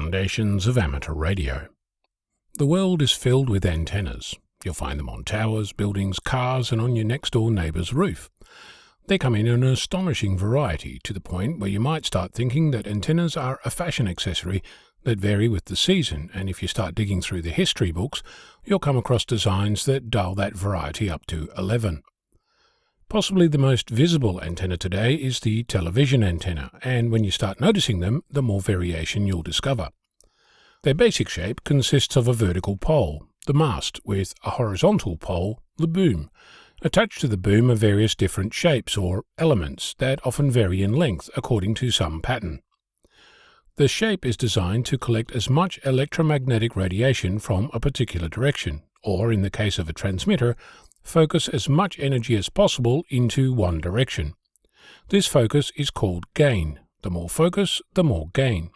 Foundations of Amateur Radio. The world is filled with antennas. You'll find them on towers, buildings, cars, and on your next-door neighbour's roof. They come in an astonishing variety, to the point where you might start thinking that antennas are a fashion accessory that vary with the season, and if you start digging through the history books, you'll come across designs that dial that variety up to 11. Possibly the most visible antenna today is the television antenna, and when you start noticing them, the more variation you'll discover. Their basic shape consists of a vertical pole, the mast, with a horizontal pole, the boom. Attached to the boom are various different shapes or elements that often vary in length according to some pattern. The shape is designed to collect as much electromagnetic radiation from a particular direction, or in the case of a transmitter, focus as much energy as possible into one direction. This focus is called gain. The more focus, the more gain.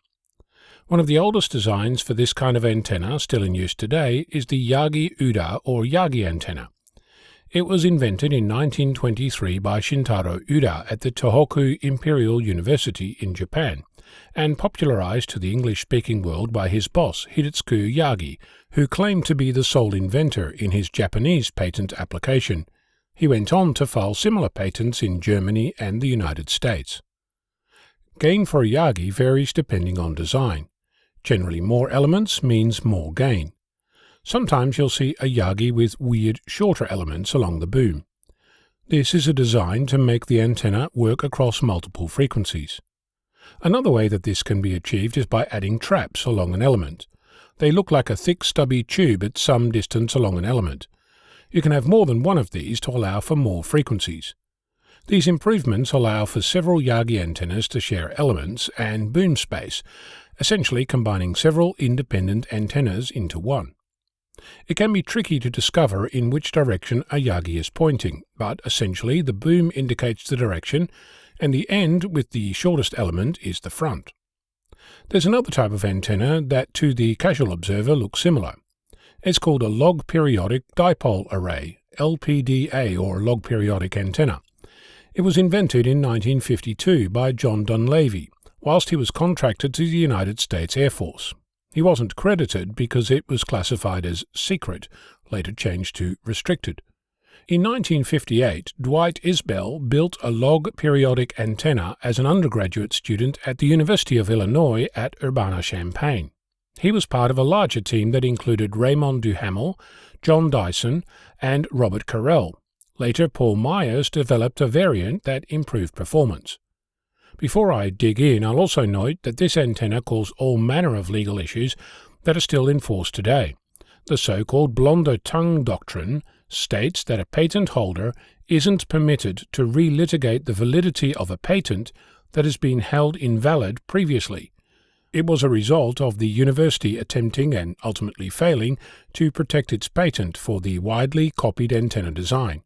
One of the oldest designs for this kind of antenna still in use today is the Yagi-Uda or Yagi antenna. It was invented in 1923 by Shintaro Uda at the Tohoku Imperial University in Japan, and popularized to the English-speaking world by his boss, Hidetsugu Yagi, who claimed to be the sole inventor in his Japanese patent application. He went on to file similar patents in Germany and the United States. Gain for a Yagi varies depending on design. Generally, more elements means more gain. Sometimes you'll see a Yagi with weird, shorter elements along the boom. This is a design to make the antenna work across multiple frequencies. Another way that this can be achieved is by adding traps along an element. They look like a thick, stubby tube at some distance along an element. You can have more than one of these to allow for more frequencies. These improvements allow for several Yagi antennas to share elements and boom space, essentially combining several independent antennas into one. It can be tricky to discover in which direction a Yagi is pointing, but essentially the boom indicates the direction, and the end with the shortest element is the front. There's another type of antenna that to the casual observer looks similar. It's called a log periodic dipole array, LPDA or log periodic antenna. It was invented in 1952 by John Dunleavy, whilst he was contracted to the United States Air Force. He wasn't credited because it was classified as secret, later changed to restricted. In 1958, Dwight Isbell built a log periodic antenna as an undergraduate student at the University of Illinois at Urbana-Champaign. He was part of a larger team that included Raymond Duhamel, John Dyson, and Robert Carrel. Later, Paul Myers developed a variant that improved performance. Before I dig in, I'll also note that this antenna caused all manner of legal issues that are still in force today. The so-called blonder tongue doctrine states that a patent holder isn't permitted to relitigate the validity of a patent that has been held invalid previously. It was a result of the university attempting and ultimately failing to protect its patent for the widely copied antenna design.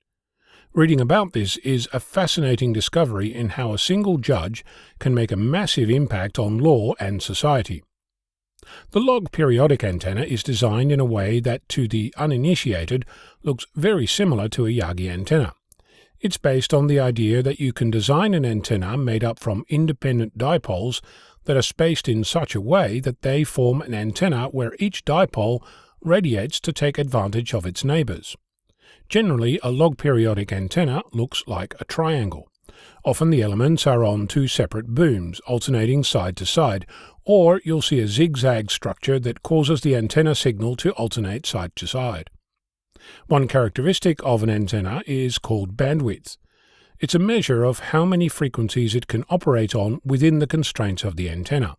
Reading about this is a fascinating discovery in how a single judge can make a massive impact on law and society. The log periodic antenna is designed in a way that to the uninitiated looks very similar to a Yagi antenna. It's based on the idea that you can design an antenna made up from independent dipoles that are spaced in such a way that they form an antenna where each dipole radiates to take advantage of its neighbours. Generally, a log periodic antenna looks like a triangle. Often the elements are on two separate booms, alternating side to side, or you'll see a zigzag structure that causes the antenna signal to alternate side to side. One characteristic of an antenna is called bandwidth. It's a measure of how many frequencies it can operate on within the constraints of the antenna.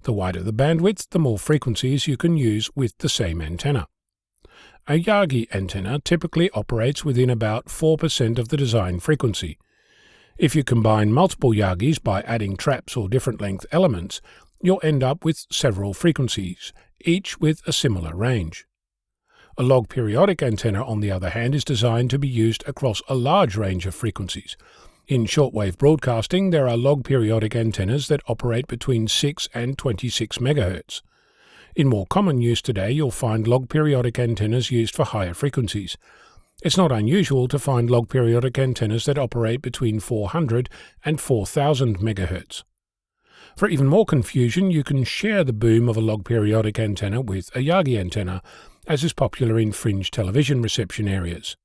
The wider the bandwidth, the more frequencies you can use with the same antenna. A Yagi antenna typically operates within about 4% of the design frequency. If you combine multiple Yagis by adding traps or different length elements, you'll end up with several frequencies, each with a similar range. A log periodic antenna, on the other hand, is designed to be used across a large range of frequencies. In shortwave broadcasting, there are log periodic antennas that operate between 6 and 26 MHz. In more common use today, you'll find log periodic antennas used for higher frequencies. It's not unusual to find log periodic antennas that operate between 400 and 4000 MHz. For even more confusion, you can share the boom of a log periodic antenna with a Yagi antenna, as is popular in fringe television reception areas.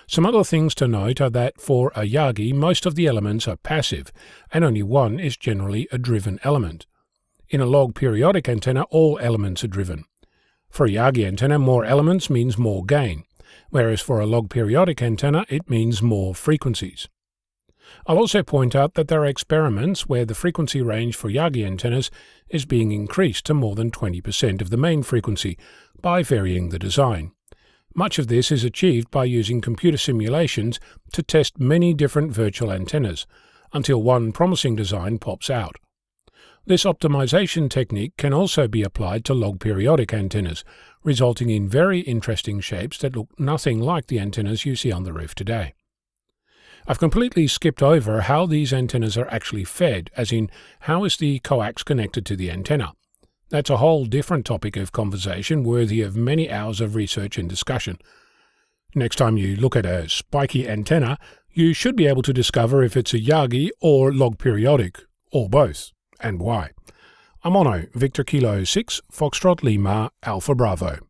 Some other things to note are that for a Yagi, most of the elements are passive, and only one is generally a driven element. In a log periodic antenna, all elements are driven. For a Yagi antenna, more elements means more gain, whereas for a log periodic antenna, it means more frequencies. I'll also point out that there are experiments where the frequency range for Yagi antennas is being increased to more than 20% of the main frequency by varying the design. Much of this is achieved by using computer simulations to test many different virtual antennas, until one promising design pops out. This optimization technique can also be applied to log periodic antennas, resulting in very interesting shapes that look nothing like the antennas you see on the roof today. I've completely skipped over how these antennas are actually fed, as in how is the coax connected to the antenna. That's a whole different topic of conversation worthy of many hours of research and discussion. Next time you look at a spiky antenna, you should be able to discover if it's a Yagi or log periodic, or both, and why. I'm Ono, Victor Kilo 6, Foxtrot Lima, Alpha Bravo.